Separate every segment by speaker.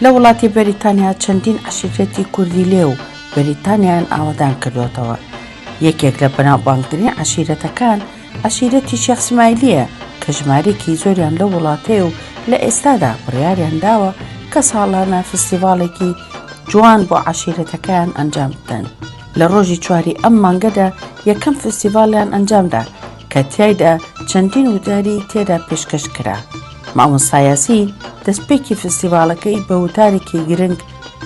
Speaker 1: لە وڵاتی بەریتانیا چەندین عەشیرەتی کوردی لێ و بەریتانیایان ئاوادان کردوتەوە. یەکێک لە بەناوبانگترین عەشیرەتەکان عەشیرەتی شێخ اسماعیلیە کە ژمارەیەکی زۆریان لە وڵاتەیە و لە ئێستادا بڕیاریان داوە کە ساڵانە فستیڤاڵێکی جوان بۆ عەشیرەتەکەیان ئەنجام بدەن. لە ڕۆژی 4 ئەم مانگەدا یەکەم فستیڤاڵیان ئەنجامدا کە تیایدا چەندین وتاری تێدا پێشکەش کرا. مامۆستا یاسین دەستپێکی فستیڤاڵەکەی بە وتارێکی گرنگ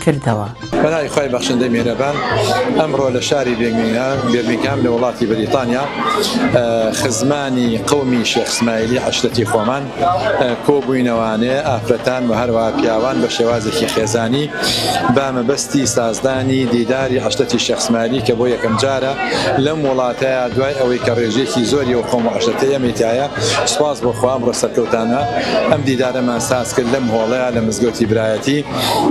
Speaker 1: کردەوە.
Speaker 2: بەناوی خۆی بەخشندەی میهرەبان، ئەمڕۆ لە شاری بێرمینگهام لە وڵاتی بەریتانیا خزمانی قەومی شێخ اسماعیلی عەشرەتی خۆمان کۆبووینەوانێ ئافرەتان و هەروەها پیاوان بە شێوازێکی خێزانی بە مەبەستی سازدانی دیداری عەشرەتی شێخ اسماعیلی کە بۆ یەکەم جارە لەم وڵاتەیە دوای ئەوەی کە ڕێژەیەکی زۆری و قەوم و عەشرەتەی ئەمەتایە سوپاس بۆ خوا ئەمڕۆ سەرکەوتانە ئەم دیدارەمان ساز کرد لەم هۆڵەیە لە مزگەوتی برایەتی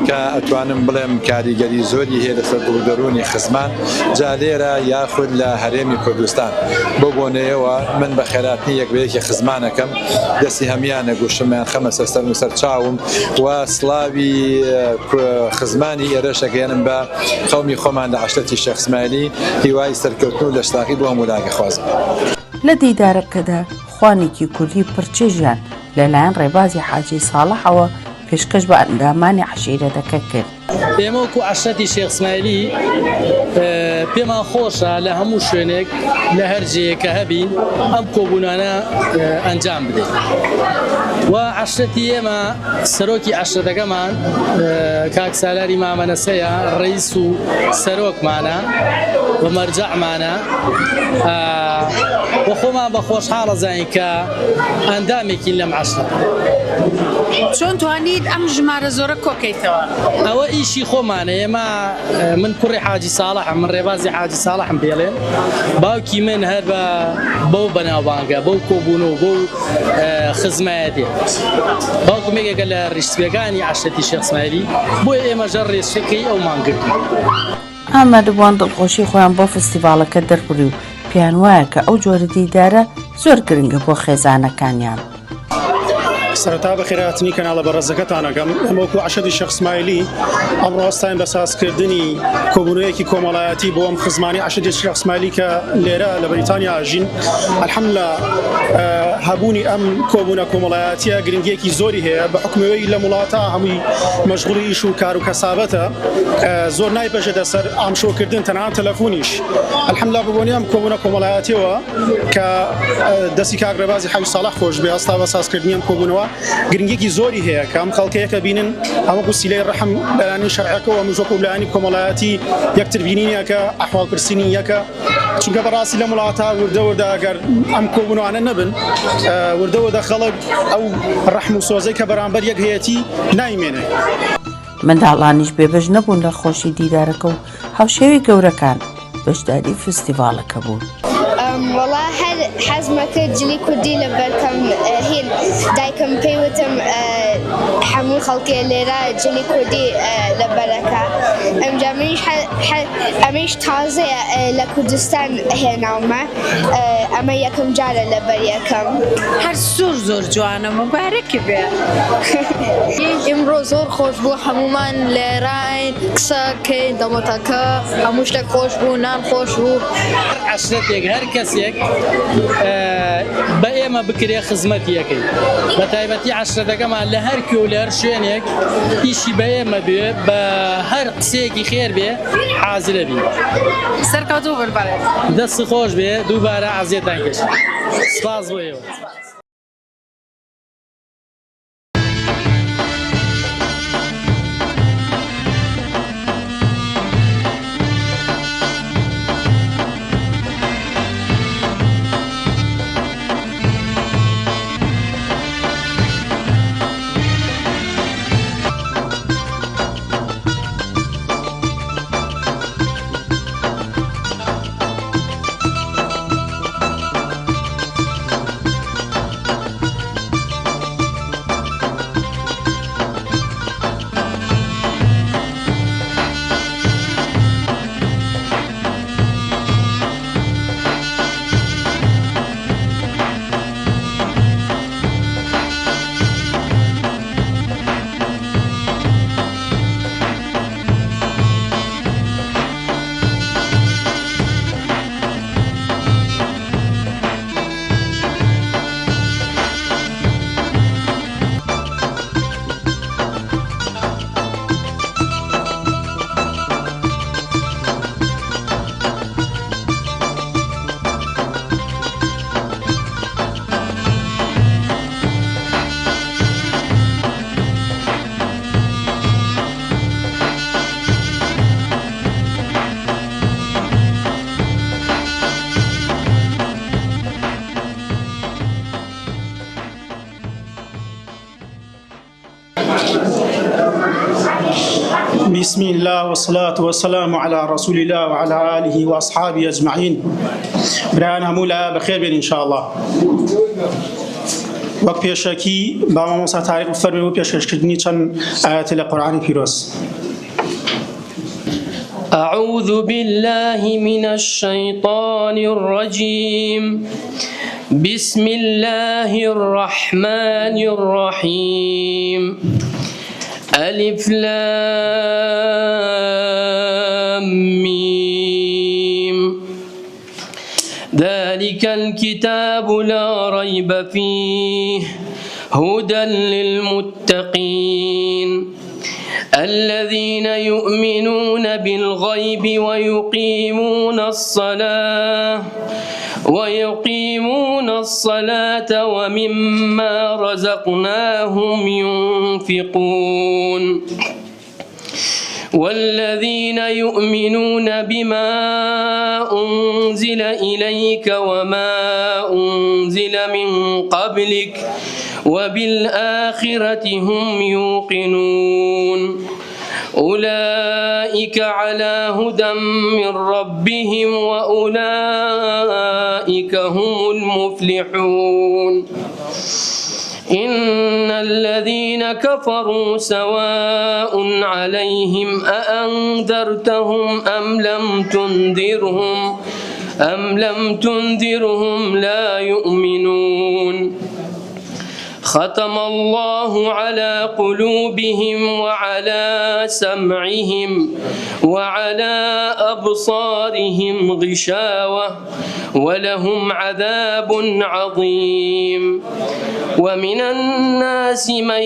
Speaker 2: کە ئەتوانم بڵێم کاریگەری زۆری هەیە لەسەر دڵدەرونی خزمان جا لێرە یاخود لە هەرێمی کوردستان. بۆ بۆنەیەوە من بە خێراتنی یەکبەیەکی خزمانەکەم دەستی هەمیانە گوشمیان خەمە سەر و سەر چاوم و سڵاوی خزمانی ئێرەشەکەێنم بە قەومی خۆمان لە عەشرەتی شێخ اسماعیلی هیوای سەرکەوتن و لەشتاقی بۆ هەموو لاگەخوازم.
Speaker 1: لە دیدارەکەدا خوانێکی کوردی پرچێژیان لەلایەن ڕێبازی حاجی ساڵحەوە پێشکەش بە ئەندامانی عەشیرەتەکە کرد.
Speaker 3: ئێمە وەکو عەشرەتی شێخ اسماعیلی پێمان خۆشە لە هەموو شوێنێک لە هەر جێیەکە هەبین ئەم کۆبوونانە ئەنجام بدەین و عەشرەتی ئێمە سەرۆکی عەشرەتەکەمان کاک سالاری مامەنەسەیە ڕەیس و سەرۆکمانە و مەرجەعمانە و خۆمان بە خۆشحاڵە زانین کە ئەندامێکین لەم عەشرەتە.
Speaker 4: چۆن توانیت ئەم ژمارە زۆرە کۆکەیتەوە؟
Speaker 3: ئەوە ئیشی خۆمانە. ئێمە من کوڕی حاجی ساڵحم، من ڕێبازی حاجی ساڵحم پێڵێن، باوکی من هەر بەو بەناوبانگە بەو کۆبوون و بەو خزمایەتێ باوکم یەکێکە لە ڕیشتپێکانی عەشرەتی شێخ اسماعیلی بۆیە ئێمەژە ڕێچکەی ئەومان گرت.
Speaker 1: ئامادەبووان دڵخۆشی خۆیان بۆ فستیڤاڵەکە دەربڕی و پێیان وایە کە ئەو جۆرە دیدارە زۆر گرنگە بۆ خێزانەکانیان.
Speaker 5: سەرەتا بە خێراتنی کەناڵە بەڕێزەکەتانەکەم ئەمە وەکو عەشرەتی شێخ اسماعیلی ئەمڕۆ هەستاین بە سازکردنی کۆبوونەیەکی کۆمەڵایەتی بۆ ئەم خزمانی عەشرەتی شێخ اسماعیلی کە لێرە لە بەریتانیا ئاژین. ئەلحەمدولیلا هەبوونی ئەم کۆبوونە کۆمەڵایەتیە گرنگیەکی زۆری هەیە بە حکمەوەی لە وڵاتە هەمووی مەشغوڵی ئیش و کار و کەسابەتە زۆر نایپەژێتە سەر ئامشۆکردن تەنانەت تەلەفۆنیش. ئەلحەمدولیلا ببوونی ئەم کۆبوونە کۆمەڵایەتیەوە کە دەستی کاک ڕێبازی حاجی ساڵح خۆش بێ هەستا بە سازکردنی ئەم کۆبوونەوە گرنگێکی زۆری هەیە کە ئەم خەڵکەیەکە بینن ئەمە وسیلەی ڕەحم لەلایەنی شەرعەکەوە مژۆکە و لایەنی کۆمەڵایەتی یەکتر بینینیەکە ئەحواڵپرسینی یەکە چونکە بەڕاستی لە وڵاتە وردەوردە ئەگەر ئەم کۆبوونەوانە نەبن وردەوردە خەڵک ئەو ڕەحم و سۆزەی کە بەرامبەر یەک هەیەتی نایمێنێ.
Speaker 1: منداڵانیش بێبەش نەبوون لە خۆشی دیدارەکە و هاوشێوی گەورەکان بەشداری فستیڤاڵەکە بوون.
Speaker 6: والله هەر حەزمەکە جلی کوردی لەبەرکەم هین دایکم پێیوتم هەموو خەڵکی لێرە جلی کوردی لەبەرەکە ئەمجا ئەمەش تازەیە لە کوردستان هێناومە ئەمە یەکەم جارە لەبەر یەکەم.
Speaker 4: هەر زۆر جوانە مبارەکی بێ.
Speaker 7: ئیمڕۆ زۆر خۆش بوو هەمومان لێرەین قسەکەین دەمەتەکە هەموو شتێک خۆش بوو نان خۆش بوو.
Speaker 3: عەشرەتێک هەر کەسێک بە ئێمە بکرێ خزمەتی یەکەی بە تایبەتی عەشرەتەکەمان لە هەر کوێ و لە هەر شوێنێک ئیشی بە ئێمە بێ بە هەر قسەیەکی خێر بێ حازرە بین.
Speaker 4: سەرکەوتوو بن بەڵێ
Speaker 3: دەستی خۆش بێ دووبارە عەزیەتان کەشن. سپاس بۆ ئێوە.
Speaker 5: بسم الله والصلاة والسلام على رسول الله وعلى آله وأصحابه أجمعين. بران همولا بخير بين إن شاء الله. وەک پێشەکی با مامۆستا تاریق بفەرمێ بۆ پێشکەشکردنی چەند ئاەتی لە قورئانی پیرۆز.
Speaker 8: أعوذ بالله من الشيطان الرجيم. بسم الله الرحمن الرحيم. ألف لام ميم. ذلك الكتاب لا ريب فيه هدى للمتقين الذين يؤمنون بالغيب ويقيمون الصلاة ومما رزقناهم ينفقون والذين يؤمنون بما أنزل إليك وما أنزل من قبلك وبالآخرة هم يوقنون أولئك على هدى من ربهم وأولئك هم المفلحون إن الذين كفروا سواء عليهم أأنذرتهم أم لم تنذرهم لا يؤمنون ختم الله على قلوبهم وعلى سمعهم وعلى أبصارهم غشاوة ولهم عذاب عظيم ومن الناس من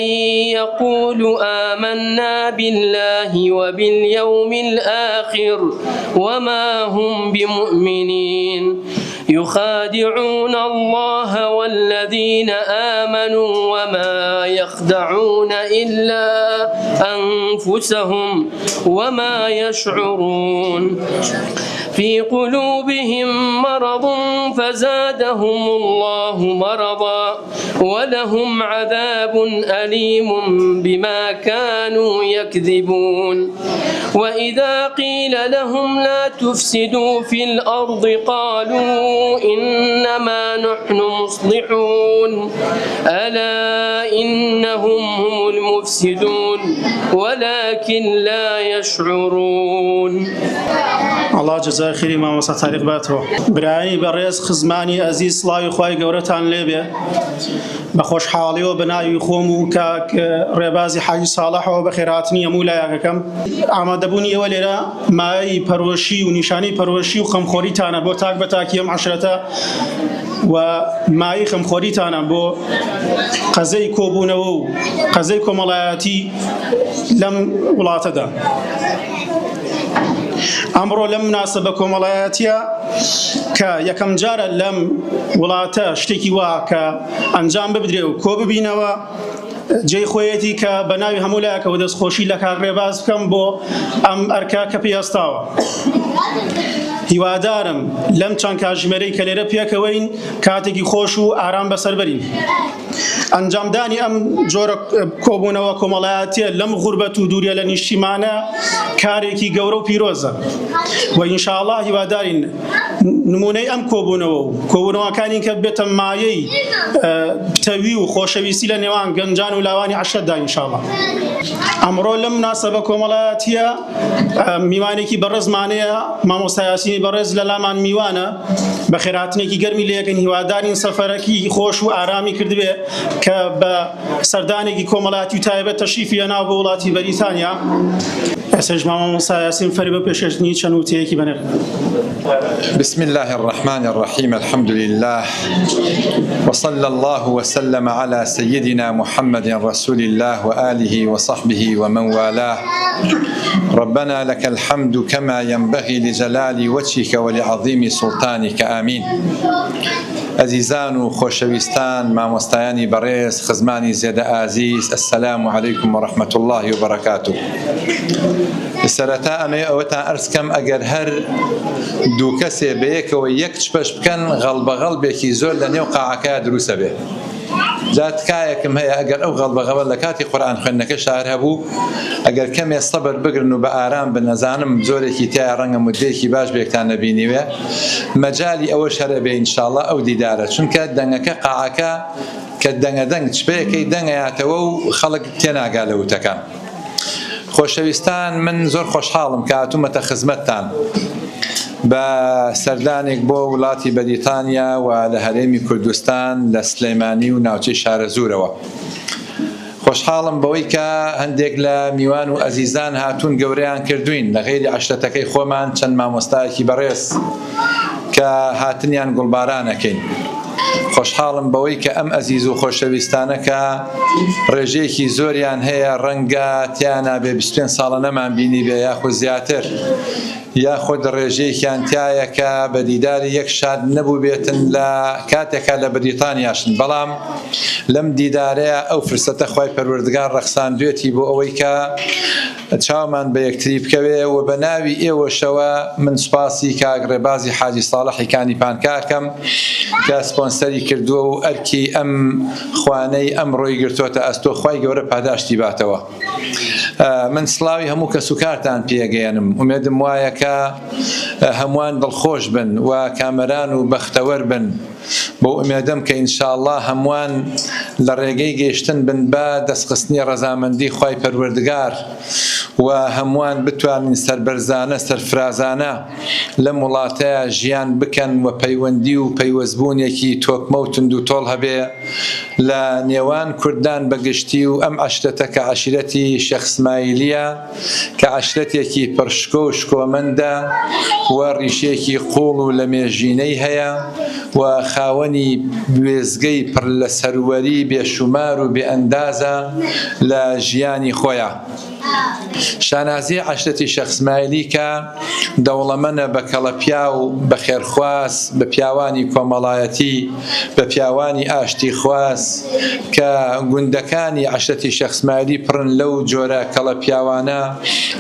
Speaker 8: يقول آمنا بالله وباليوم الآخر وما هم بمؤمنين يخادعون الله والذين آمنوا وما يخدعون إلا أنفسهم وما يشعرون في قلوبهم مرض فزادهم الله مرضا ولهم عذاب أليم بما كانوا يكذبون وإذا قيل لهم لا تفسدوا في الأرض قالوا إنما نحن مصلحون ألا إنهم هم المفسدون ولكن لا يشعرون.
Speaker 5: الله جزای خیری مامۆستا تاریق باتەوە. برایی بەڕێز خزمانی ئەزیز سڵاوی خوای گەورەتان لێبێ بە خۆشحاڵیەوە بە ناوی خۆم و کاک ڕێبازی حاجی ساڵحەوە بە خێرهاتنی هەموو لایەکەکەم. ئامادەبوونی ئێوە لێرە مایەی پەروەشی و نیشانەی پەروەشی و خەمخۆریتانە بۆ تاک بە تاکی ئەم عەشرەتە و مایەی خەمخۆریتانە بۆ قەزەی کۆبوونەوە و قەزەی کۆمەڵایەتی لەم وڵاتەدا. ئەمڕۆ لەم مناسبە کۆمەڵایەتیە کە یەکەم جارە لەم وڵاتە شتێکی وا کە ئەنجام ببدرێ و کۆ ببینەوە جێی خۆیەتی کە بە ناوی هەموو لایەکەوە دەستخۆشی لە کاک ڕێباز بکەم بۆ ئەم ئەرکە کە پێهێستاوە. هیوادارم لەم چەند کاتژمێرەی کە لێرە پێکەوەین کاتێکی خۆش و ئارام بەسەر بەرین. ئەنجامدانی ئەم جۆرە کۆبوونەوە کۆمەڵایەتیە لەم غوربەت و دووریە لە نیشتیمانە کارێکی گەورە و پیرۆزە و ئینشاءڵڵا هیوادارین نمونەی ئەم کۆبوونەوە و کۆبوونەوەکانی کە بێتە مایەی تەوی و خۆشەویستی لە نێوان گەنجان و لاوانی عەشرەتدا ئینشاءڵڵا. ئەمڕۆ لەم مناسبە کۆمەڵایەتیە میوانێکی بەڕێزمانەیە مامۆستا یاسینی بەڕێز لە لامان میوانە بە خێرهاتنێکی گەرمی لێکن هیوادارین سەفەرەکی خۆش و ئارامی کردبێ کە بە سەردانێکی کۆمەڵایەتی و تایبەت تەشریفی هێنا بۆ وڵاتی بەریتانیا. ئێستاش مامۆستا یاسین فەرمی بە پێشکەشتنی چەند وتەیەکی بەنێر.
Speaker 2: بسم الله الرحمن الرحيم الحمد لله وصلى الله وسلم على سيدنا محمد رسول الله وآله وصحبه ومن والاه. ربنا لك الحمد كما ينبغي لجلال وجهك ولعظيم سلطانك آمين. عزیزان و خۆشەویستان مامۆستایانی بەڕێز خزمانی زێدە ئازیز السلام علیکم و رحمة الله و بەرەکاتوه. سەرەتا ئەمێ ئەوەتان ئەرزکەم ئەگەر هەر دوو کەسێ بەیەکەوە یەک چپەش بکەن غەڵبەغەڵبێکی زۆر لە نێو قاعەکەیە دروستە بێ جاتکایەکم هەیە ئەگەر ئەو غەڵبەغەبە لە کاتی قورئان خوێندنەکە شار هەبوو ئەگەر کەمێ سەبر بگرن و بە ئارام بنەزانم زۆرێکی تایە ڕەنگە مدەیەکی باش بێکتان نەبینیوێ مەجای ئەوەش هەرە بێ ئینشاءڵڵا ئەو دیدارە چونکە دەنگەکە قاعەکە کە دەنگە شپەیەکەی دەنگەیاتەوە و خەڵک تێناگا لە وتەکان. خۆشەویستان من زۆر خۆشحاڵم کە هاتوومەتە خزمەتتان بە سەردانێک بۆ وڵاتی بەریتانیا و لە هەرێمی کوردستان لە سلەیمانی و ناوچەی شارەزورەوە. خۆشحاڵم بەوەی کە هەندێک لە میوان و ئەزیزان هاتوون گەورەیان کردوین لە غێری عەشرەتەکەی خۆمان چەند مامۆستایەکی بەڕێز کە هاتنیان گوڵبارانەکەین. خۆشحاڵم بەوەی کە ئەم ئەزیز و خۆشەویستانە کە ڕێژەیەکی زۆریان هەیە ڕەنگە تیانە بێ 25 ساڵە نەمان بینی بێ یاخود زیاتر یاخود ڕێژەیەکیان تایە کە بە دیداری یەک شاد نەبوو بێتن لە کاتێکە لە بەریتانیاشن بەڵام لەم دیدارەیە ئەو فرسەتە خوای پەروەردگار ڕەخساندوێتی بۆ ئەوەی کە چاومان بە یەکتری بکەوێ و بە ناوی ئێوەشەوە من سوپاسی کاک ڕێبازی حاجی ساڵحی کانیپانکاکەم کە سپۆنسەری کردووە و ئەرکی ئەم خوانەی ئەم ڕۆی گرتوۆتە ئەستۆ خوای گەورە پاداشتی باتەوە. من سڵاوی هەموو کەس و کارتان پێگەیەنم ئومێدم وایە کە هەمووان دڵخۆش بن و کامەران و بەختەوەر بن بۆ ئومێدەم کە ئینشاءڵڵا هەمووان لە ڕێگەی گەیشتن بن بە دەستخستنی ڕەزامەندی خوای پەروەردگار و هەمووان بتوانین سەربەرزانە سەرفرازانە لەم وڵاتەیە ژیان بکەن و پەیوەندی و پەیوەستبوونێکی تۆکمە و تند و تۆڵ هەبێ لە نێوان کوردان بەگشتی و ئەم عەشرەتە کە عەشیرەتی شێخ ئیسماعیلیە کە عەشرەتێکی پڕشکۆ و شکۆمەندە و ڕیشێکی قوڵ و لە مێژینەی هەیە و خاوەنی وێزگەی پڕ لە سەروەری بێشومار و بێئەندازە لە ژیانی خۆیە. شانازی عەشرەتی شێخ ئیسماعیلی کە دەوڵەمەندە بە کەڵەپیا و بە خێرخواز بە پیاوانی کۆمەڵایەتی بە پیاوانی ئاشتی خواز کە گوندەکانی عەشرەتی شێخ ئیسماعیلی پڕن لەو جۆرە کەڵەپیاوانە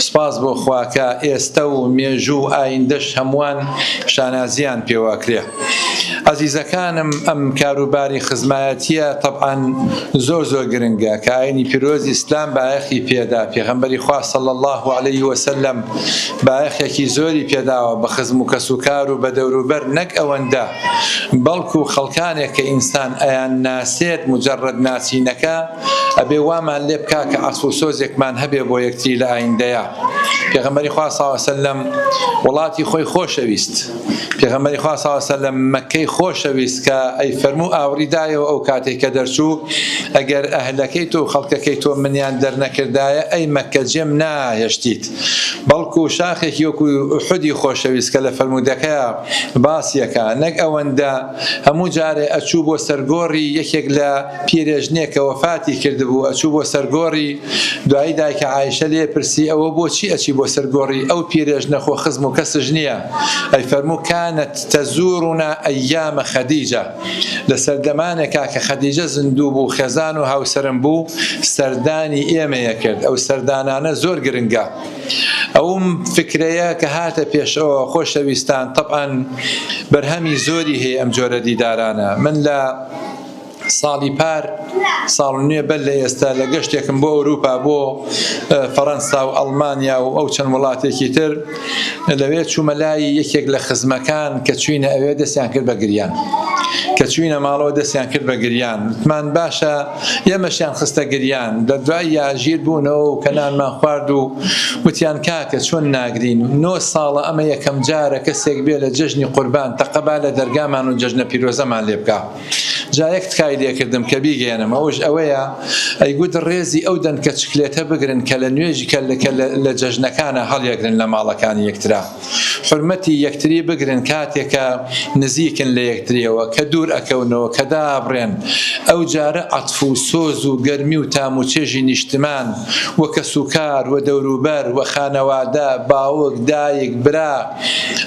Speaker 2: سپاس بۆ خواکە ئێستا و مێژوو و ئایندەش هەمووان شانازیان پێواکرێ. عەزیزەکانم ئەم کاروباری خزمایەتیە طبعاً زۆر گرنگە کە ئاینی پیرۆزی ئیسلام بایەخی پێدا پێغەمبەری خوا صلی الله علیه وسلم بایەخێکی زۆری پێداوە بە خزم و کەسوکار و بە دەوروبەر نەک ئەوەندە بەڵکو خەڵکانێک کە ئینسان ئەیان ناسێت مجرد ناسینەکە ئەبێ وامان لێ بکا کە عەسف و سۆزێکمان هەبێ بۆ یەکتری لە ئایندەیە. پێغەمبەری خوا صلی الله علیه وسلم وڵاتی خۆی خۆشەویست پێغەمبەری خوا صلی الله علیه وسلم مەکەی خۆشەویست کە ئەی فەرموو ئاوریدایەوە ئەو کاتێک کە دەرچوو ئەگەر ئەهلەکەی تۆ و خەڵکەکەی تۆ منیان دەرنەکردایە ئەی مەکە جێم ناهێشتیت بەڵکو شاخێکی وەکو ئوحودی خۆشەویست کە لە فەرمودەکەیە باسیەکە نەک ئەوەندە هەموو جارێ ئەچوو بۆ سەرگۆڕی یەکێک لە پیرێژنێک کە وەفاتی کردبوو ئەچوو بۆ سەرگۆڕی دوایی دایکە عایشە لێ پرسی ئەوە بۆچی ئەچی بۆ سەرگۆڕی ئەو پیرێژنە خۆ خزم و کەسش نییە ئەی فەرموو کانت تەزورنا ئەیامە خەدیجە لە سەردەمانێکا کە خەدیجە زیندوو بوو خێزان و هاوسەرم بوو سەردانی ئێمەیە کرد ئەو سەردانانە زۆر گرنگە. ئەوم فکرەیە کە هاتە پێشەوە خۆشەویستان طبعاً بەرهەمی زۆری هەیە ئەم جۆرە دیدارانە. من لە ساڵی پار ساڵ نوێ بەر لە ئێستا لە گەشتێکم بۆ ئەوروپا بۆ فەڕەنسا و ئەڵمانیا و ئەو چەند وڵاتێکی تر لەوێ چوومە لای یەکێک لە خزمەکان کە چوینە ئەوێ دەستیان کرد بە گریان کە چوینە ماڵەوە دەستیان کرد بە گریان وتمان باشە ئێمەشیان خستە گریان لە دوای یاژیر بوونەوە و کەنانمان خوارد و وتیان کاکە چۆن ناگرین 9 ساڵە ئەمە یەکەم جارە کەسێک بێ لە جەژنی قوربان تەقەبا لە دەرگامان و جەژنە پیرۆزەمان لێ بکە. جایەک تکای لێکردم کە بیگەێنم ئەوش ئەوەیە ئەیگوت ڕێزی ئەو دەن کە چکلێتە بگرن کە لە نوێژی کە لە جەژنەکانە هەڵیەگرن لە ماڵەکانی یەکترا حرمەتی یەکتری بگرن کاتێکە نزیکن لە یەکتریەوە کە دوور ئەکەونەوە کە دابڕێن ئەو جارە عەتف و سۆز و گەرمی و تام و چێژی نیشتمان وە کەسوکار وە دەوروبەر وە خانەوادە باوک دایک برا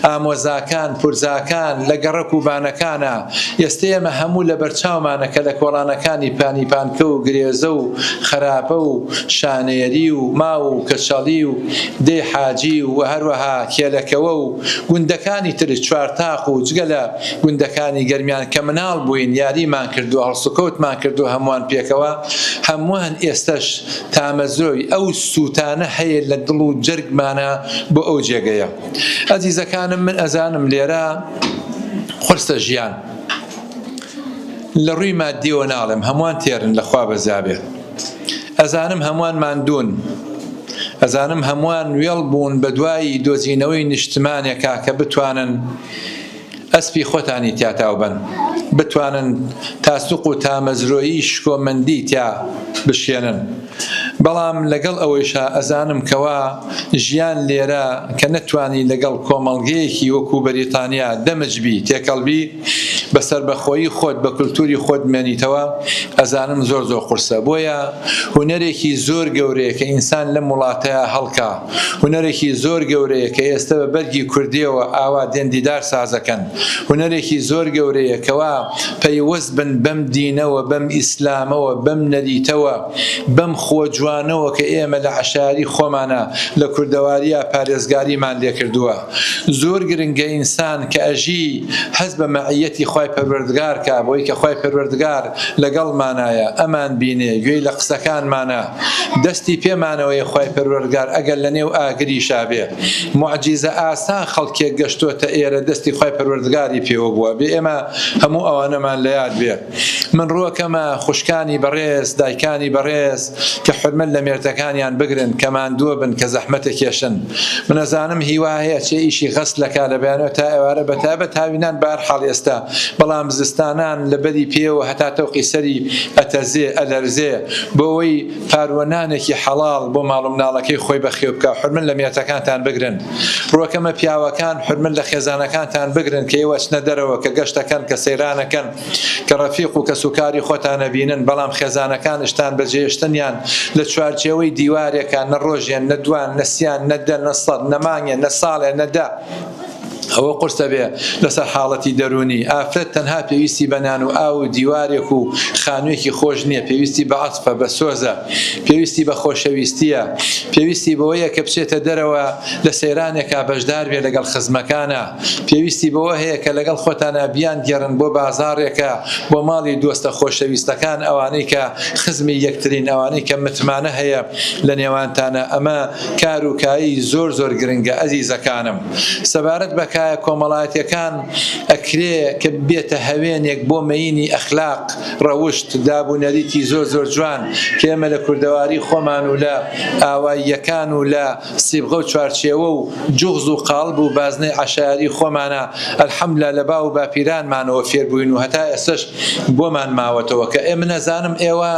Speaker 2: ئامۆزاکان پورزاکان لە گەڕەک و بانەکانە ئێستا ئێمە هەموو لە بەرچاو چاومانە کە لە کۆڵانەکانی پانیپانکە و گرێزە و خراپە و شانێری و ماو و کەچەڵی و دێ حاجی و هەروەها کێلەکەوە و گوندەکانی تر چوارتاق و جگە لە گوندەکانی گەرمیان کە مناڵ بووین یاریمان کردو هەڵسوکەوتمان کردو هەمووان پێکەوە هەمووان ئێستش تامەزرۆی ئەو سووتانە هەیە لە دڵ و جەرگمانە بۆ ئەو جێگەیە. ئەزیزەکانم من ئەزانم لێرە قورسە ژیان لە ڕووی مادیەوە ناڵێم هەمووان تێرن لەخوا بەزابێ ئەزانم هەمووان ماندوون ئەزانم هەمووان وێڵ بوون بە دوایی دۆزینەوەی نیشتمانێکا کە بتوانن ئەسپی خۆتانی تیاتاو بن بتوانن تاسوق و تامەزرۆیی شکۆمەندی تیا بشێنن بەڵام لەگەڵ ئەوەیشا ئەزانم کەوا ژیان لێرە کە نەتوانی لەگەڵ کۆمەڵگەیەکی وەکو بەریتانیا دەمەجبی تێکەڵبی بەسەر بەخۆیی خۆت بە کولتوری خۆت مێنیتەوە ئەزانم زۆر قورسە بۆیە هونەرێکی زۆر گەورەیە کە ئینسان لە وڵاتەیە هەڵکا هونەرێکی زۆر گەورەیە کە ئێستا بە بەرگی کوردیەوە ئاوا دێندیدار سازەکەن هونەرێکی زۆر گەورەیە کەوا پەیوەست بن بەم دینەوە بەم ئیسلامەوە بەم نەریتەوە بەم خۆجوانەوە کە ئێمە لە عەشاری خۆمانە لە کوردەواریە پارێزگاریمان لێ کردووە. زۆر گرنگە ئینسان کە ئەژی هەست بە مەعیەتی خوای پەروەردگار کە بۆی کە خوای پەروەردگار لەگەڵمانایە ئەمان بینێ گوێی لە قسەکانمانە دەستی پێمانەوەی خوای پەروەردگار ئەگەر لە نێو ئاگری شابێ معجیزە ئاسان خەڵکێک گەشتۆتە ئێرە دەستی خوای پەروەردگاری پێوە بووە بێ ئێمە هەموو ئەوانەمان لە یاد بێ. من ڕووەکەمە خوشکانی بەڕێز دایکانی بەڕێز کە حرمەت لە مێردەکانیان بگرن کە ماندووە بن کە زەحمەتە کێشن. من ئەزانم هیوا هەیە چێ ئیشی غەسلەکە لە بەیانەوە تا ئێوارە بەتابەت هاوینان بەهەرحاڵ ئێستا بەڵام زستانان لە بەری پێوە هەتا تەوقی سەری ئەتەزێ ئەلەرزێ بۆ ئەوەی پاروەنانێکی حەڵاڵ بۆ ماڵ و مناڵەکەی خۆی بەخێو بکە حرمەت لە مێردەکانتان بگرن. ڕووەکەمە پیاوەکان حرمەت لە خێزانەکانتان بگرن کە ئێوە چنە دەرەوە کە گەشتەکەن کە سەیرانەکەن کە ڕەفیق و کە سوکاری خۆتانە بینن بەڵام خێزانەکانشتان بەجێهێشتنیان لە چوارچێوەی دیوارێکە نە ڕۆژێن نە دوان نەسیان نەدە نەسەد نەمانگێ نە ساڵێ نەدا ئەوە قورسە بێ لەسەر حاڵەتی دەرونی ئافرەت تەنها پێویستی بە نان و ئاو و دیوارێک و خانوویەکی خۆش نییە پێویستی بە عەتفە بە سۆزە پێویستی بە خۆشەویستیە پێویستی بەوەیە کە بچێتە دەرەوە لە سەیرانێکا بەشدار بێ لەگەڵ خزمەکانە پێویستی بەوە هەیە کە لەگەڵ خۆتانە بیان گێڕن بۆ بازاڕێکە بۆ ماڵی دۆستە خۆشەویستەکان ئەوانەی کە خزمی یەکترین ئەوانەی کە متمانە هەیە لە نێوانتانە ئەمە کار و کایی زۆر گرنگە ئەزیزەکانم. سەبارەت بە کۆمەڵایەتیەکان ئەکرێ کە بێتە هەوێنێک بۆ مەینی ئەخلاق ڕەوشت دابوونەریتی زۆر جوان کە ئێمە لە کوردەواری خۆمان و لە ئاواییەکان و لە سیبغە و چوارچێوە و جوغز و قاڵب و بازنەی عەشایری خۆمانە ئەلحەمدوللا لە باو و باپیرانمانەوە فێر بووین و هەتا ئێستش بۆمان ماوەتەوە کە ئێمە نەزانم ئێوە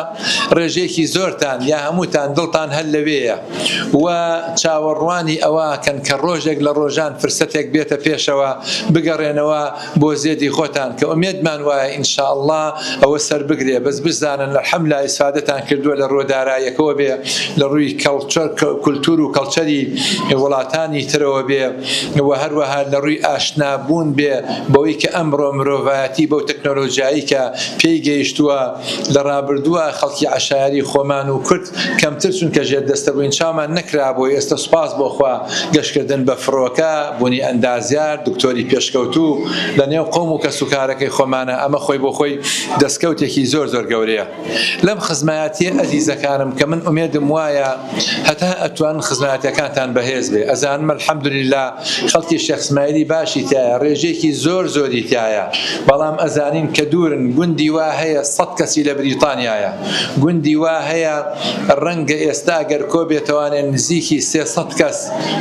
Speaker 2: ڕێژێکی زۆرتان یا هەمووتان دڵتان هەل لەوەیە و چاوەڕوانی ئەوەکەن کە ڕۆژێک لە ڕۆژان فرسەتێک بێتە پێشەوە بگەڕێنەوە بۆ زێدی خۆتان کە ئومێدمان وایە ئینشاءالله ئەوە سەر بگرێ بەس بزانن الحەمدوللا ئیسفادەتان کردووە لە ڕۆدارایەکەوە بێ لە ڕووی کولتور و کەڵچەری وڵاتانی ترەوە بێ و هەروەها لە ڕووی ئاشنابوون بێ بەوەی کە ئەمڕۆ مرۆڤایەتی بەو تەکنۆلۆژیایی کە پێی گەیشتووە لە ڕابردووە خەڵکی عەشایری خۆمان و کورد کەمتر چونکە ژێر دەستە بووین چامان نەکرابووی ئێستا سوپاس بۆخوا گەشتکردن بە فڕۆکە بوونی ئەندازیار دکتۆری پێشکەوتوو لە نێو قەوم و کەسوکارەکەی خۆمانە ئەمە خۆی بۆ خۆی دەستکەوتێکی زۆر گەورەیە. لەم خزمایەتیە ئەزیزەکانم کە من ئومێدم وایە هەتا ئەتوان خزمایەتەکانتان بەهێز بێ ئەزانم الحەمدوللا خەڵکی شێخ اسماعیلی باشی تایە ڕێژێکی زۆری تایە بەڵام ئەزانین کە دوورن گوندی وا هەیە 100 کەسی لە بریتانیایە گوندی وا هەیە ڕەنگە ئێستا گەر کۆ بێتوانێن نزیکی 300 کەس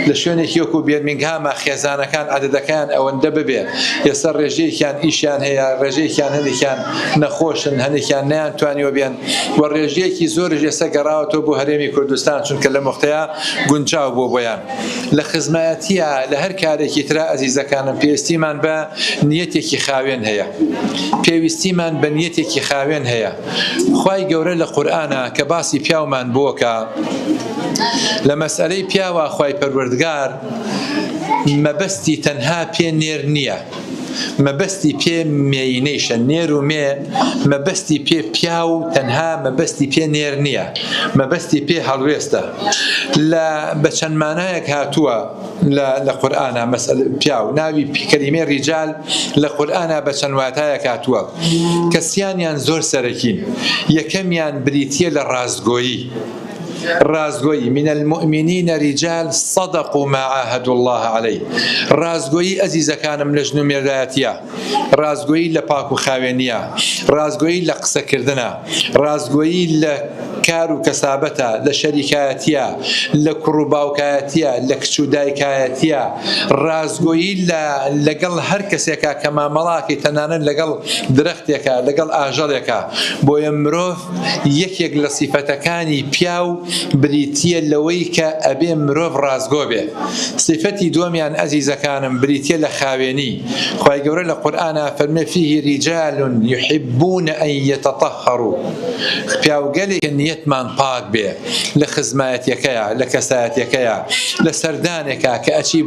Speaker 2: لە شوێنێکی وەکو بێرمینگهامە خێزانەکان عەدەدەکان ئەوەندە ببێ ئێستا ڕێژەیەکیان ئیشیان هەیە ڕێژەیەکیان هەندێکیان نەخۆشن هەندێکیان نەیانتوانیوە بێن و ڕێژەیەکی زۆرش ئێستا گەڕاوەتەوە بۆ هەرێمی کوردستان چونکە لە مۆختەیە گونجاو بۆ بۆیان لە خزمایەتیە لە هەر کارێکی ترا ئەزیزەکانم پێویستیمان بە نیەتێکی خاوێن هەیە پێویستیمان بە نیەتێکی خاوێن هەیە. خوای گەورە لە قورئانە کە باسی پیاومان بووکە لە مەسئلەی پیاوە خوای پەروەردگار مەبەستی تەنها پێ نێر نییە مەبەستی پێ مێینەیشە نێر و مێ مەبەستی پێ پیا و تەنها مەبەستی پێ نێر نییە مەبەستی پێ هەڵوێستە لە بە چەند مانایەک هاتووە لە قورئانە مەسەل پیا و ناوی کەلیمەی ڕیجال لە قورئانە بە چەند واتایەک هاتووە کەسیانیان زۆر سەرەکین یەکەمیان بریتیە لە رازگویی من المؤمنین رجال صدقوا ما عاهدوا الله عليه رازگویی ئەزیزەکانم لە ژن و مێردایەتیە رازگویی لە پاک و خاوێنیە رازگویی لە قسەکردنە رازگویی لە کار و کەسابەتە لە شەریکایەتیە لە کوڕ و باوکایەتیە لە کچ و دایکایەتیە رازگویی لەگەڵ هەر کەسێکە کە مامەڵاکی تەنانەت لەگەڵ درەختێکە لەگەڵ ئاژەڵێکە بۆیە مرۆڤ یەکێک لە سیفەتەکانی پیا و بریتیە لەوەی کە ئەبێ مرۆڤ ڕازگۆ بێ سیفەتی دووەمیان ئەزیزەکانم بریتیە لە خاوێنی خوای گەورە لە قورئانە فەرمێ فیه رجال يحبون أن يتطهروا پیاوگەلێک نیەتمان پاک بێ لە خزمایەتیەکەیە لە کەسایەتیەکەیە لە سەردانێکە کە ئەچی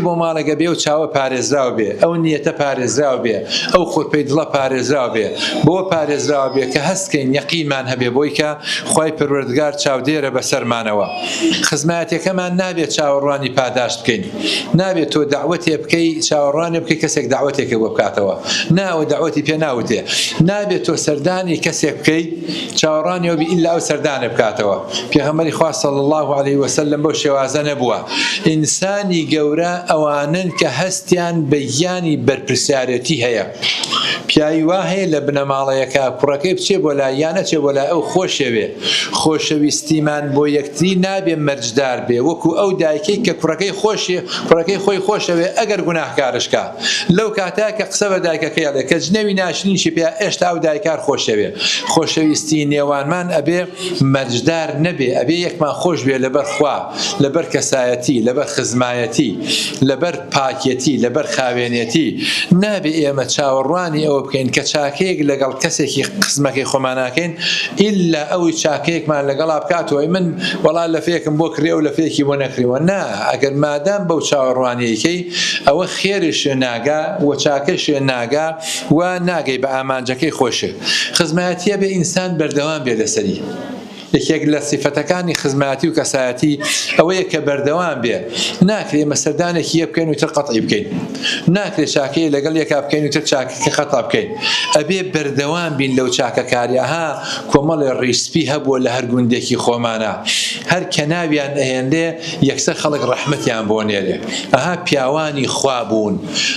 Speaker 2: بۆ ماڵێک بێ و چاوە پارێزراو بێ ئەو نیەتە پارێزراو بێ ئەو خۆپەی دڵە پارێزراو بێ بۆ پارێزراو بێ کە هەستکەین یەقینمان هەبێ بۆی کە خوای پەروەردگار چاودێرە بەسەرمانەوە خزمایەتەکەمان نابێت چاوەڕوانی پاداش بکەین نابێت تۆ داوەتێ بکەی چاوەڕوانی بکەی کەسێک داوەتێکە بۆ بکاتەوە ناوە داوەتی پێ ناوتێ نابێت تۆ سەردانی کەسێک بکەی چاوەڕوانیەوە بی ئیلا ئەو سەردانە بکاتەوە پێغەمبەری خوا صلی الله علیه وسلم بەو شێوازە نەبووە ئینسانی گەورە ئەوانن کە هەستیان بە گیانی بەرپرسیارەتی هەیە پیاوی وا هەیە لە بنەماڵەیەکە کوڕەکەی بچێ بۆ لای یانە چێ بۆ لای ئەو خۆشەوێ خۆشەویستیمان بۆ یەکتری نابێ مەرجدار بێ وەکو ئەو دایکەی کە کوڕەکەی خۆی خۆشەوێ ئەگەر گوناهکارشکە لەو کاتەیە کە قسە بە دایکەکەی ئەڵێ کە جنەوی ناشرینیشی پێ ئێشتا ئەو دایکار خۆشەوێ خۆشەویستی نێوانمان ئەبێ مەرجدار نەبێ ئەبێ یەکمان خۆش بێ لەبەر خوا لەبەر کەسایەتی لەبەر خزمایەتی لەبەر پاکێتی لەبەر خاوێنێتی نابێ ئێمە چاوەڕوانی ئەوە بکەین کە چاکەیەک لەگەڵ کەسێکی قسمەکەی خۆماناکەین ئیلا ئەوی چاکەیەکمان لەگەڵا بکاتەوە من وەڵا لەفەیەکم بۆ کڕێ و لەفەیەکی بۆ نەکڕیوە نا ئەگەر مادام بەو چاوەڕوانیەکەی ئەوە خێریشێ ناگا و چاکەشێ ناگا و ناگەی بە ئامانجەکەی خۆشە خزمایەتیە بێ ئینسان بەردەوام بێ لەسەری یەکێک لە سیفەتەکانی خزمەتی و کەسایەتی ئەوەیە کە بەردەوام بێ ناکرێ مەسەردانێکی یە بکەین و تر قەتعی بکەین ناکرێ چاکەی لەگەڵ یەکا بکەین و تر چاکەکە خەتا بکەین ئەبێ بەردەوام بین لەو چاکەکاریە ها کۆمەڵی ڕیسپی هەبووە لە هەر گوندێکی خۆمانە هەر کە ناویان ئەهێندێ یەکسەر خەڵک ڕەحمەتیان بۆ نێرێ ئەها پیاوانی خوا بوون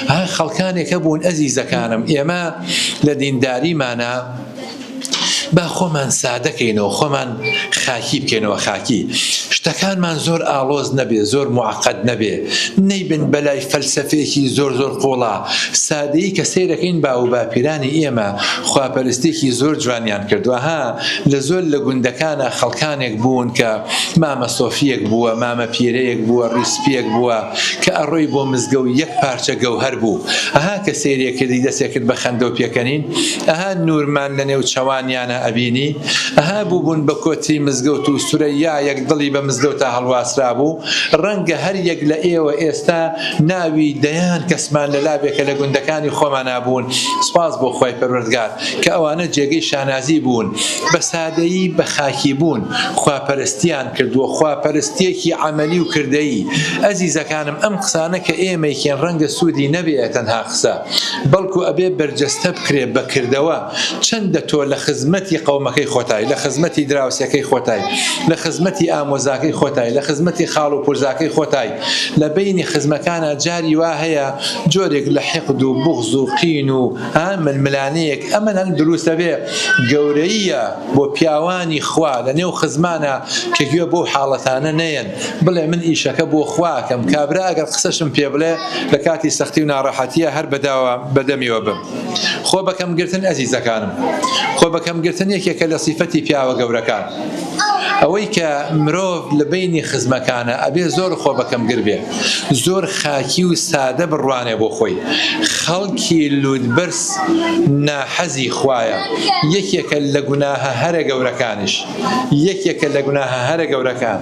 Speaker 2: ئەها خەڵکانێکە بوون ئەزیزەکانم ئێمە لە دینداریمانە با خۆمان سادەکەینەوە خۆمان خاکی بکەینەوە خاکی شتەکانمان زۆر ئاڵۆز نەبێ زۆر معقەد نەبێ نەیبن بەلای فەلسەفەیەکی زۆر قوڵا سادەیی کە سەیرەکەین با و باپیرانی ئێمە خواپەرستێکی زۆر جوانیان کردووە ها لە زۆر لە گوندەکانە خەڵکانێک بوون کە مامە سۆفیەک بووە مامە پیرەیەک بووە ڕیسپیەک بووە کە ئەڕۆی بۆ مزگەوت یەک پارچە گەوهەر بوو ئەها کە سەیرێکردی دەستێکرد بە خەندە و پێکەنین ئەها نورمان لە نێو چەوانیانە ئەبینی ئەها بوون بە کۆتری مزگەوت و سورە یا یەک دڵی بە مزگەوتە هەڵواسرا بوو ڕەنگە هەر یەک لە ئێوە ئێستا ناوی دەیان کەسمان لە لابێکە لە گوندەکانی خۆمان نابوون سپاس بۆ خۆی پەروەردگار کە ئەوانە جێگەی شانازی بوون بە سادەیی بە خاکی بوون خواپەرستیان کردووە خواپەرستیەکی عەمەلی و کردەیی ئەزیزەکانم ئەم قسانە کە ئێمەیکێن ڕەنگە سوودی نەبێ تەنها قسە بەڵکو ئەبێ بەرجەستە بکرێ بەکردەوە چەندە تۆ لە خزمەتی قەومەکەی خۆتای لە خزمەتی دراوسەکەی خۆتای لە خزمەتی ئامۆزاکەی خۆتای لە خزمەتی خاڵ و پورزاکەی خۆتای لە بینی خزمەکانە جاری وا هەیە جۆرێک لە حقد و بغز و قین و ململانەیەک ئەمە هەن دروستە بێ گەورەیە بۆ پیاوانی خوا لە نێو خزمانە کە گوێ بۆ حاڵەتانە نەیەن بڵێ من ئیشەکە بۆ خواکەم کابرا ئەگەر قسەشم پێ بڵێ لە کاتی سەختی و ناڕەحەتیە هەر بەدەمیەوە بم خۆ بەکەم گرتن ئەزیزەکانم خۆ بەکەم گرتن یەکێکە لە سیفەتی پیاوە گەورەکان ئەوەی کە مرۆڤ لە بینی خزمەکانە ئەبێ زۆر خۆ بەکەم گربێ، زۆر خاکی و سادە بڕوانێ بۆ خۆی. خەڵکی لوودبرس ناحەزی خوایە، یەکێکە لە گوناهە هەرە گەورەکانش، یەکێکە لە گوناهە هەرە گەورەکان.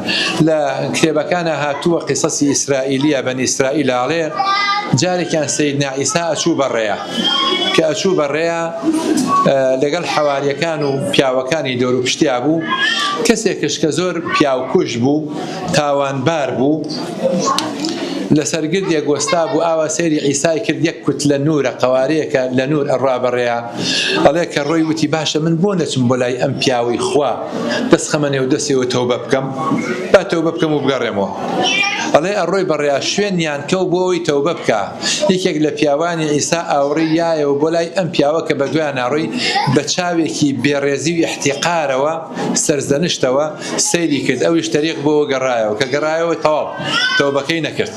Speaker 2: لە کتێبەکانە هاتووە قیسەسی ئیسرائیلیە بەنی ئیسرائیل ئاڵێ جارێکیان سەیدنا عیسا ئەچوو بەڕێیە، کە ئەچوو بەڕێیە لەگەڵ حەواریەکان و پیاوەکانی دەور و پشتیا بوو، کەسێکش کە زۆر پیاوکوش بوو، تاوانبار بوو، لەسەر گردێک گۆستا بوو، ئاوا سەیری عیسای کرد، یەک کوت لە نورە قەوارەیەکە لە نور ئەڕوا بەڕێیە، ئەڵێ کە ڕۆی وتی باشە من بۆ نەچم بۆ لای ئەم پیاوەی خوا دەست خەمە نێو دەستێەوە تەوبە بکەم، با تەوبە بکەم و بگەڕێمەوە. ئەڵێ ئەڕۆی بەڕێیا شوێنیان کەو بۆ ئەوی تەوبە بکە. یەکێک لە پیاوانی عیسا ئاوڕی یایەوە بۆ لای ئەم پیاوە کە بە دوایان ناڕۆی بە چاوێکی بێڕێزی و احتیقارەوە سەرزەنشتەوە سەیری کرد، ئەویش تەریق بۆەوە گەڕایەوە، کە گەڕایەوە تەواو تەوبەکەی نەکرد.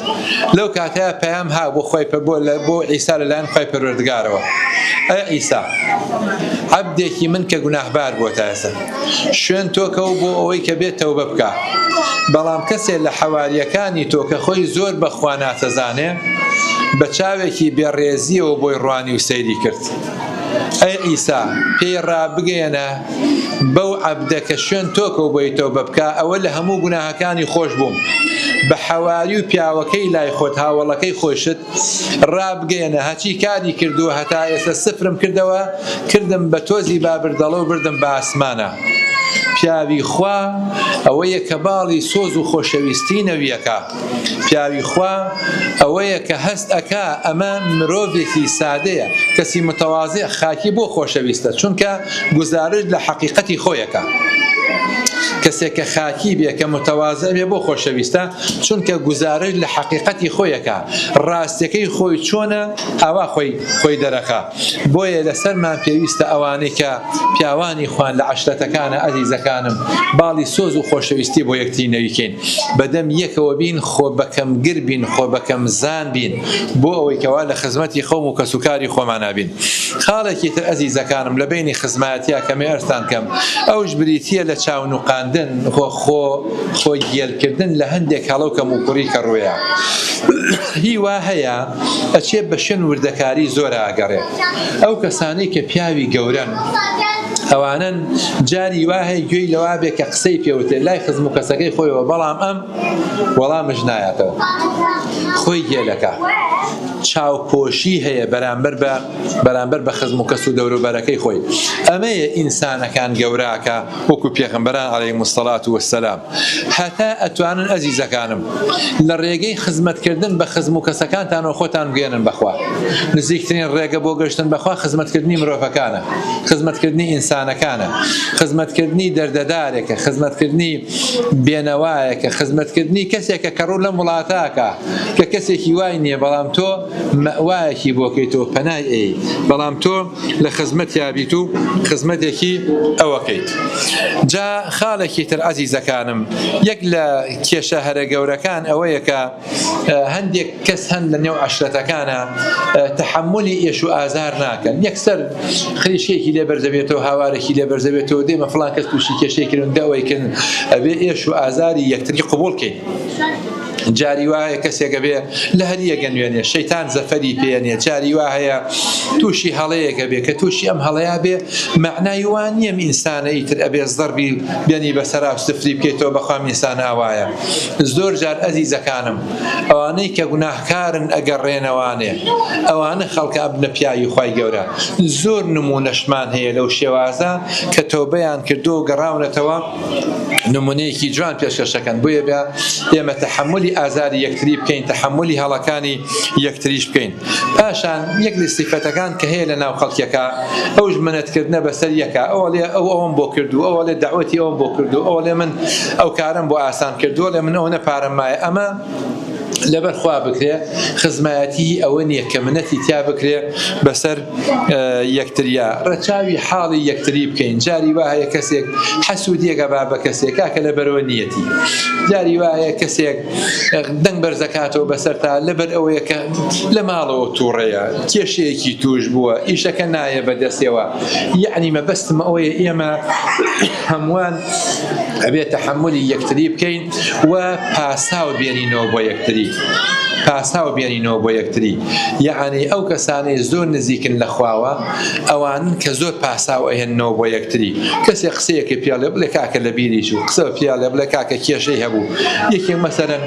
Speaker 2: لەو کاتەیە پەیام ها بۆ خۆی بۆ عیسا لەلایەن خۆی پەروەردگارەوە، ئەی عیسا عەبدێکی من کە گوناهبار بۆتە ئێستا شوێن تۆکەوە بۆ ئەوەی کە بێت تەوبە بکە، بەڵام کەسێک لە حەواریەکانی تۆ کە خۆی زۆر بەخوا ناتەزانێ بە چاوێکی بێڕێزیەوە بۆی ڕوانی و سەیری کرد. ئەی عیسا پێی ڕابگەیەنە بەو عەبدە کە شوێن تۆکەوە بۆی تەوبە بکە، ئەوە لە هەموو گوناهەکانی خۆش بووم، بە حەواری و پیاوەکەی لای خۆت هاوڵەکەی خۆشت ڕابگەیەنە هەچی کاری کردووە هەتا ئێستا سفرم کردەوە، کردم بە تۆزی بابردەڵە و بردم بە ئاسمانە. پیاوی خوا ئەوەیە کە باڵی سۆز و خۆشەویستی نەویەکە، پیاوی خوا ئەوەیە کە هەست ئەکا ئەمە مرۆڤێکی سادەیە، کەسی متەواضع خاکی بۆ خۆشەویستە، چونکە گوزارش لە حەقیقەتی خۆیەکە. کەسێک کە خاکی بێ کە متەواضع بێ بۆ خۆشەویستە، چونکە گوزارش لە حەقیقەتی خۆیەکە، ڕاستیەکەی خۆی چۆنە ئاوا خۆی دەرەخە. بۆیە لەسەرمان پێویستە ئەوانەی کە پیاوانی خوان لە عەشرەتەکانە ئەزیزەکانم باڵی سۆز و خۆشەویستی بۆ یەکتری نەویکەین، بەدەم یەکەوە بین، خۆ بەکەم گر بین، خۆ بەکەم زان بین، بۆ ئەوەی کەوا لە خزمەتی خۆم و کەسوکاری خۆمان نابین. خاڵێکی تر ئەزیزەکانم لە بینی خزمەتیە کەمێ ئەرتان کەم، ئەوش بریتیە لە چاونوقاندن خۆی گێلکردن لە هەندێک هەڵەو کەم و کوڕی کە ڕوویە. هیوا هەیە ئەچێ بە شوێن وردەکاری زۆر ئاگەڕێ. ئەو کەسانەی کە پیاوی گەورەن ئەوانن جاری وا هەیە گوێی لەوا بێ کە قسەی پێوتێ لای خزم و کەسەکەی خۆیەوە، بەڵام ئەم وەڵامش نایەتەوە، خۆی گێلەکە. چاوپۆشی هەیە بەرامبەر بە خزم و کەس و دەوروبەرەکەی خۆی. ئەمەیە ئینسانەکان گەوراکە وەکو پێغەمبەران عەلەیهیمو السەڵات وەسسەلام. هەتا ئەتوانن ئەزیزەکانم لە ڕێگەی خزمەتکردن بە خزم و کەسەکانتانەوە خۆتان بگەێنن بەخوا. نزیکترین ڕێگە بۆ گەشتن بەخوا خزمەتکردنی مرۆڤەکانە، خزمەتکردنی ئینسانەکانە، خزمەتکردنی دەردەدارێکە، خزمەتکردنی بێنەوایەکە، خزمەتکردنی کەسێکە کە ڕوو لە وڵاتاکە کە کەسێکی وای نییە، بەڵام تۆ مەوایەکی بۆکەیتەوە پەنای ئەی، بەڵام تۆ لە خزمەت یابیت و خزمەتێکی ئەوەکەیت. جا خاڵێکی تر ئەزیزەکانم، یەک لە کێشە هەرە گەورەکان ئەوەیە کە هەندێک کەس هەن لە نێو عەشرەتەکانە تەحەممولی ئێش و ئازار ناکەن، یەکسەر خریشکێکی لێ بەرزەبێتەوە، هاوارێکی لێ بەرزەبێتەوە، دێمە فڵان کەس تووشی کێشەیەکردن دەوەیکردن، ئەبێ ئێش و ئازاری یەکتری قبوڵکەین. جاری وایە کەسێکە بێ لە هەریەکە نوێنێ شەیتان زەفەری پێنێ، جاری وا هەیە تووشی هەڵەیەکە بێ کە تووشی ئەم هەڵەیە بێ معنای وان نییە ئینسانەی تر ئەبێ زەربی بێنی بەسەرا و سفری بکەیتەوە بەخوام ئینسان ئاوایە. زۆر جار ئەزیزەکانم ئەوانەی کە گوناهکارن ئەگەڕێنەوانێ، ئەوانە خەڵکە ئەبنە پیاوی خوای گەورە. زۆر نمونەشمان هەیە لەو شێوازە کە تۆبەیان کردو و گەڕاونەتەوە، نمونەیەکی جوان پێشکەشەکەن. بۆیە بێ ئێمە تەحەممولی ئازاری یەکتری بکەین، تەحەممولی هەڵەکانی یەکتریش بکەین. پاشان یەک لە سیفەتەکان کە هەیە لە ناو خەڵکیەکە ئەوش منەتکردنە بەسەر یەکە، ئەوڵێ ئەوم بۆ کردو، ئەوڵێ داوەتی ئەوم بۆ کردو، ئەوڵێ من ئەو کارم بۆ ئاسان کردووە، لێ من ئەوە نەپارەم مایە. ئەمە لەبەر خوا بکرێ، خزمەتی ئەوە نییە کە منەتی تیا بکرێ بەسەر یەکتریا، ڕەچاوی حاڵی یەکتری بکەین. جاری وایە کەسێک حەسوودیەکە با بە کەسێک کاکە لەبەرەوە نیەتی، جاری وایە کەسێک دەنگ بەرزەکاتەوە بەسەر تا لەبەر ئەوەیە کە لە ماڵەوە تووڕێیە، کێشەیەکی توش بووە، ئیشەکە نایە بەدەستەوە. یعنی مەبەستمە ئەوەیە ئێمە هەمووان ئەبێ تەحملی یەکتری بکەین و پاساو بێنینەوە بۆ یەکتری پاساو بێنینەوە بۆ یەکتری یعنی ئەو کەسانەی زۆر نزیکن لە خواوە ئەوانن کە زۆر پاساو ئەهێننەوە بۆ یەکتری کەسێ قسەیەکی پێڵێ بڵێ کاکە لە بیری چوو قسە پیاڵێ بڵێ کاکە کێشەی هەبوو یەکێک مەسەرەن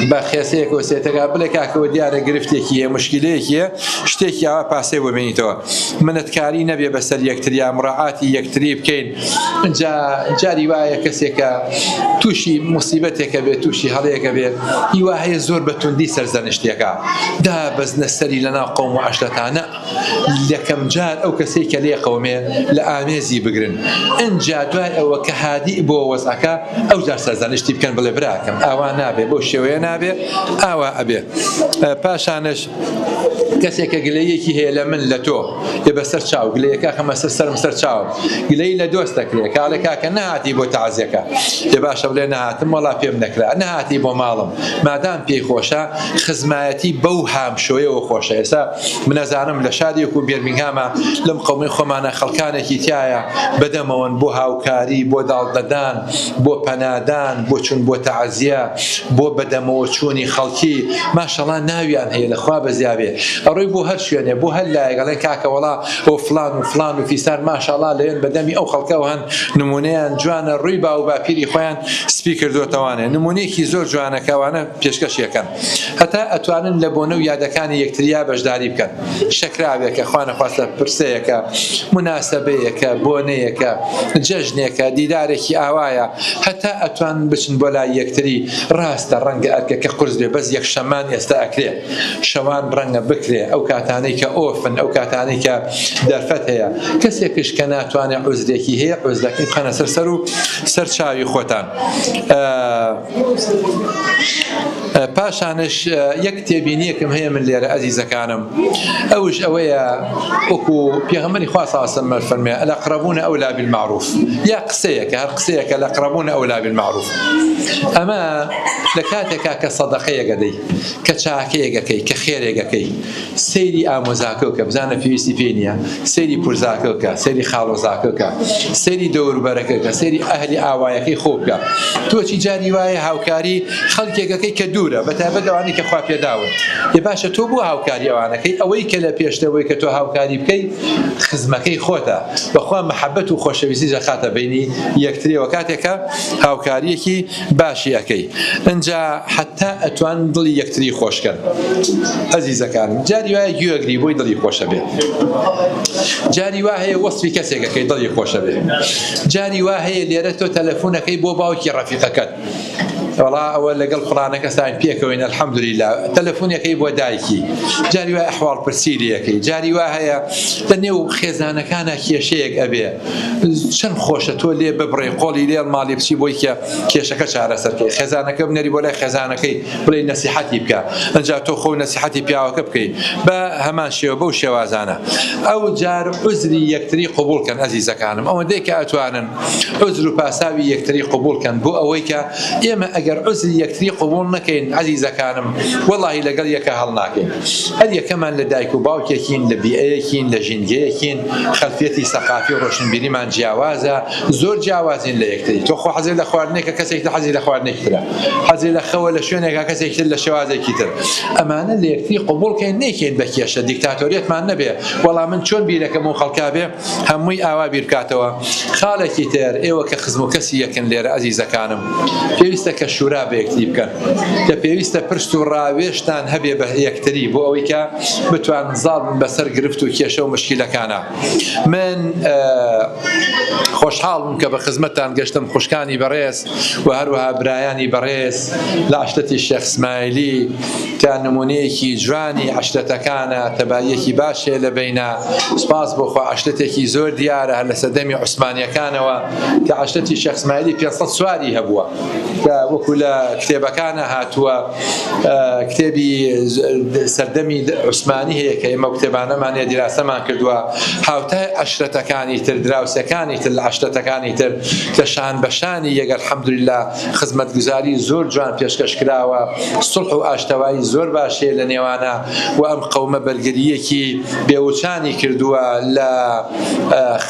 Speaker 2: بە خێسەیەک وەسێتەکە بڵێ کاکەوە دیارە گرفتێکی هەیە مشکلەیەکیە شتێکی ئەوە پاسەی بۆ بێنیتەوە منەتکاری نەبێ بەسەر یەکتریا مڕاعاتی یەکتری بکەین جاری وایە کەسێکە تووشی موسیبەتێکە بێت تووشی هەڵەیەکە بێت هیوا هەیە زۆر بەتوندی سەرزەنشتێکە دا بەزنە سەری لەناو قەوم و عەشرەتانە یەکەم جار ئەو کەسەی کە لێ قەومێ لە ئامێزی بگرن ئەنجا دوای ئەوە کە هادی بۆ وەزعەکە ئەو جار سەرزەنشتی بکەن بڵێ براکەم ئاوا نابێ بۆ شێوەیە نابێ ئاوا ئەبێ پاشانش کەسێکە گلەیەکی هەیە لە من لە تۆ ێ بەسەر چاو گلەیەکە خەمە سەرم سەر چاوم گلەی لە دۆستەکرێ کاڵێ کاکە نەهاتی بۆ تەعزیەکە ێ باشە بڵێ نەهاتم وەڵا پێم نەکرا نەهاتی بۆ ماڵم مادام پێی خۆشە خزمایەتی بەو هامشۆیەوە خۆشە ئێستا منەزانم لە شادێک و بێرمینگامە لەم قەومەی خۆمانە خەڵکانێکی تایە بەدەمەوەن بۆ هاوکاری بۆ داڵدەدان بۆ پەنادان بۆ چون بۆ تەعزیە بۆ بەدەمەوە چوونی خەڵکی ماشەڵا ناویان هەیە لەخوا بەزیابێ ئەڕۆی بۆ هەر شوێنێ بۆ هەر لایەگەڵێ کاکە وەڵا ئەو فلان و فلان و فیسار ماشەڵا لەوێن بەدەمی ئەو خەڵکەوە هەن نمونەیان جوانە ڕووی با و باپیری خۆیان سپی کردوتەوانێ نمونەیەکی زۆر جوانەکەوانە پێشکەشیەکەن هەتا ئەتوانن لە بۆنە و یادەکانی یەکتریا بەشداری بکەن شەکراوێکە خوانەخواستە پرسەیەکە مناسبەیەکە بۆنەیەکە جەژنێکە دیدارێکی ئاوایە هەتا ئەتوان بچن بۆ لای یەکتری ڕاستە ڕەنگە ئەرکە کە قورس بێ بەس یەک شەمان ئێستا ئەکرێ شەوان ڕەنگە بکرێ ئەو کاتانەی کە ئۆفن ئەو کاتانەی کە دەرفەت هەیە کەسێکش کە ناتوانێت عوزرێکی هەیە عوزرەکەی بخەنە سەر و سەر چاوی خۆتان پاشانش یەک تێبینیەکم هەیە من لێرە ئەزیزەکانم ئەوش ئەوەیە وەکو پێغەمبەری خوا صلی الله علیه و سلم فەرمێ الأقربون أولى بالمعروف یا قسەیەکە هەر قسەیەکە الأقربون أولى بالمعروف ئەمە لە کاتێکا کە سەدەقەیەک دەی کە چاکەیەکەکەی کە خێرێکەکەی سەیری ئامۆزاکەوکە بزانە پێویستی پێ نییە سەیری پورزاکەوکە سەیری خاڵۆزاکەوکە سەیری دەوروبەرەکەکە سەیری ئەهلی ئاوایەکەی خۆ بکە تۆچی جاری وایە هاوکاری خەڵکێکەکەی کە دوورە بەتایبەت ئەوانی کە خوا پێداون ێ باشە تۆ بۆ هاوکاری ئەوانەکەی ئەوەی کە لە پێشتەوەی کە تۆ هاوکاری بکەی خزمەکەی خۆتە بەخوا مەحەبەت و خۆشەویستی جەخاتە بینی یەکتریەوە کاتێکە هاوکاریەکی باشی ئەەکەی ئەنجا حتا ئەتوان دڵی یەکتری خۆشکەن ئەزیزەکانم جاری وایە گوێگری بۆی دڵی خۆشە بێ جاری وا هەیە وەسفی کەسێکەکەی دڵی خۆشە بێ جاری وا هەیە لێرە تۆ تەلەفۆنەکەی بۆ باوکی ڕەفیقەکەت والله ئەوە لەگەڵ فڵانەکە ساین پێکەوەین الحەمدولله تەلەفۆنەکەی بۆ دایکی جاری وایە ئەحواڵ پرسیریەکەی جاری وا هەیە لە نێو خێزانەکانە کێشەیەک ئەبێ چەند خۆشە تۆ لێ ببڕێ قۆڵی لێڵ ماڵی بچی بۆی کە کێشەکە چارەسەرکەی خێزانەکە بنەری بۆ لای خێزانەکەی بڵێ نەسیحەتی بکە ئەنجا تۆ خۆ نەسیحەتی پیاوەکە بکەیت بە هەمان شێوە بەو شێوازانە ئەو جار عوزری یەکتری قبولکەن ئەزیزەکانم ئەوەندەی کە ئەتوانن عوزر و پاساوی یەکتری قبولکەن بۆ ئەوەی کە ئێمە ئەگەر عوزری یەکتری قبول نەکەین عەزیزەکانم وەڵاهی لەگەڵ یەکە هەڵ ناکەین هەر یەکەمان لە دایک و باوکێکین لە بیئەیەکین لە ژینگەیەکین خەلفیەتی سەقافی و ڕۆشنبیریمان جیاوازە زۆر جیاوازین لە یەکتری تۆ خۆ حەزی لە خواردنێکە کەسێک تر حەزی لە خواردنێکی ترە حەزی لە خەوە لە شوێنێکە کەسێک تر لە شێوازێکی تر ئەمانە لە یەکتری قبولکەین نەیکەین بە کێشە دیکتاتۆریەتمان نەبێ وەڵام من چۆن بیرەکەم و خەڵکا بێ هەمووی ئاوا بیرکاتەوە خاڵێکی تر ئێوە کە خزم و کەسی یەکن لێرە ئەزیزەکانم پێویستە کە شورا بە یەکتری بکەن کە پێویستە پرست و ڕاوێشتان هەبێ بە یەکتری بۆ ئەوەی کە بتوان زاڵن بەسەر گرفت و کێشە و مشکیلەکانە من خۆشحاڵم کە بە خزمەتتان گەشتم خوشکانی بەڕێز و هەروەها برایانی بەڕێز لە عەشرەتی شێخ اسماعیلی کە نمونەیەکی جوانی عەشرەتەکانە تەبایەکی باشێ لە بینە سپاس بۆ خوا عەشرەتێکی زۆر دیارە هەر لە سەردەمی عوسمانیەکانەوە کە عەشرەتی شێخ اسماعیلی 500 سواری هەبووە کە وەکو لە کتێبەکانە هاتووە کتێبی سەردەمی عوسمانی هەیە کە ئێمە کتێبانەمان هەیە دیراسەمان کردووە هاوتای عەشرەتەکانی تر دراوسەکانی تر تر لە عەشرەتەکانی تر کە شان بەشانی یەک الحەمدولله خزمەتگوزاری زۆر جوان پێشکەش کراوە سڵح و ئاشتەوایی زۆر باشەیە لە نێوانە و ئەم قەومە بەرگریەکی بێوچانی کردووە لە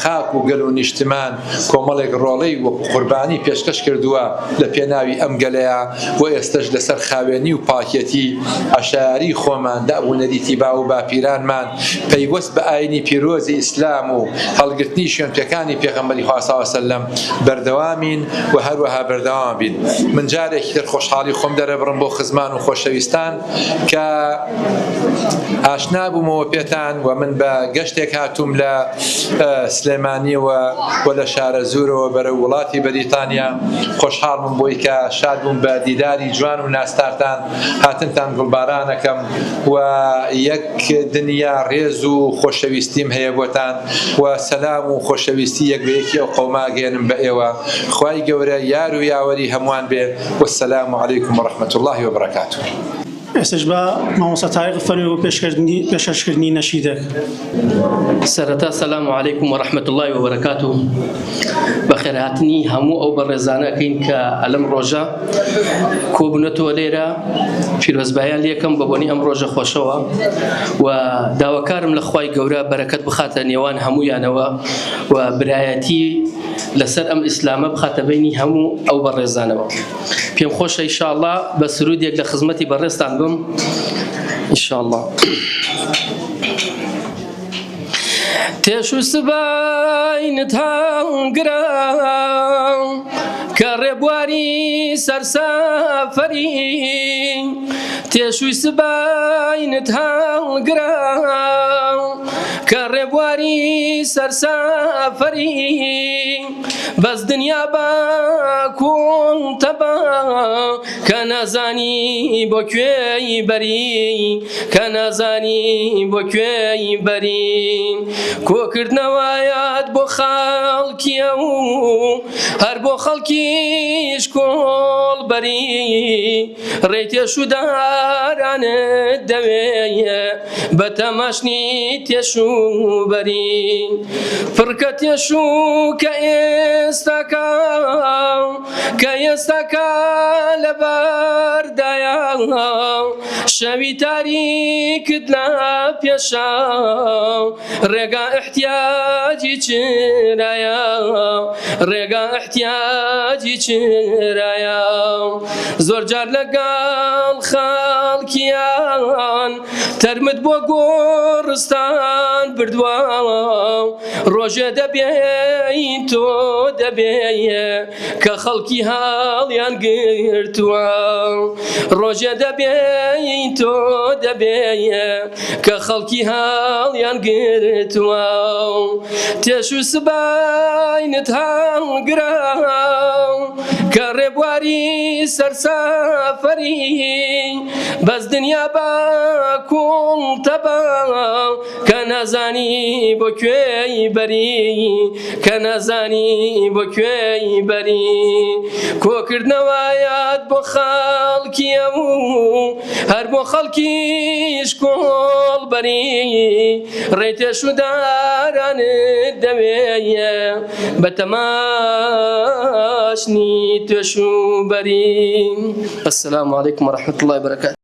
Speaker 2: خاک و گەل و نیشتمان کۆمەڵێک ڕۆڵەی و قوربانی پێشکەش کردووە لە پێناوی ئەم گەلەیە و ئێستش لەسەر خاوێنی و پاکێتی عەشایری خۆمان دابوونەریتی با و باپیرانمان پەیوەست بە ئاینی پیرۆزی ئیسلام و هەڵگرتنی شوێنپێکانی پێغەمبەری خوا صلی الله علیه و سلم بەردەوامین و هەروەها بەردەوام بین. من جارێکی تر خۆشحاڵی خۆم دەرەبڕم بۆ خزمان و خۆشەویستان کە ئاشنا بوومەوە پێتان و من بە گەشتێک هاتووم لە سلێمانیەوە و لە شارە زورەوە بەرەو وڵاتی بەریتانیا. خۆشحاڵم بۆی کە شاد بووم بە دیداری جوان و ناستارتان هاتنتان گوڵبارانەکەم و یەک دنیا ڕێز و خۆشەویستیم هەیە بۆتان و سەلام و خۆشەویستی یەک بە یەکی ئەو قەوما گەێنم بە ئێوە. خوای گەورە یار و یاوەری هەمووان بێ. وەسەلام عەلەیکم وەڕەحمەت الله وبەرەکاتوه.
Speaker 5: ئێستش بە مامۆستا تاریق فەرمی بۆ پێشکەشکردنی نەشیدەک.
Speaker 8: سەرەتا سەلام عەلەیکم وەڕەحمەت الله وبەرەکاتوه. بەخێرهاتنی هەموو ئەو بەڕێزانەکەین کە ئەلەم ڕۆژە کۆبوونەتەوە لێرە پیرۆزبایان لێکەم بە بۆنی ئەم ڕۆژە خۆشەوە و داواکارم لە خوای گەورە بەرەکەت بخاتە نێوان هەموویانەوە و برایەتی لەسەر ئەم ئیسلامە بخاتە بینی هەموو ئەو بەڕێزانەوە. پێم خۆشە ئینشاءالله بە سرودێک لە خزمەتی بەڕێزتان بم ئینشاءالله. تێش و سباینت هەڵگرە کە ڕێبواری سەرسەفەری تێشوی سباینت هەڵگرە کە ڕێبواری سەرسەفەری بەس دنیا بە کوڵتەبە کە نازانی بۆ کوێی بەری کە نازانی بۆ کوێی بەری کۆکردنەوەیەت بۆ خەڵکیە و هەر بۆ خەڵکیش کۆڵبەری ڕێی تێشودارانت دەوێیە بە تەماشنی تێشوبەری پڕکە تێشو کە ئێستاکە لەبەردایە شەوی تاریکت لە پێشە ڕێگا احتیاجی چرایە ڕێگا احتیاجی چرایە زۆر جار لەگەڵ خەڵکیان تەرمت بۆ گۆڕستان بردووە ڕۆژێ دەبێین تۆ دەبێیە کە خەڵکی هەڵیان گرتووە ڕۆژێ دەبێین تۆ دەبێیە کە خەڵکی هەڵیان گرتووە تێش و سباینت هەڵگرە کە ڕێبواری سەرسەفەری بەس دنیا بە کوڵتەبە کە نازانی بۆ کوێی بەری کە نازانی بۆ کوێی بەری کۆکردنەوەیەت بۆ خەڵکیە و هەر بۆ خەڵکیش کۆڵبەری ڕێی تێشودارانت دەوێیە بە تەماشنی تێشوبەری. السلام علیکم ورحمة الله وبركاته.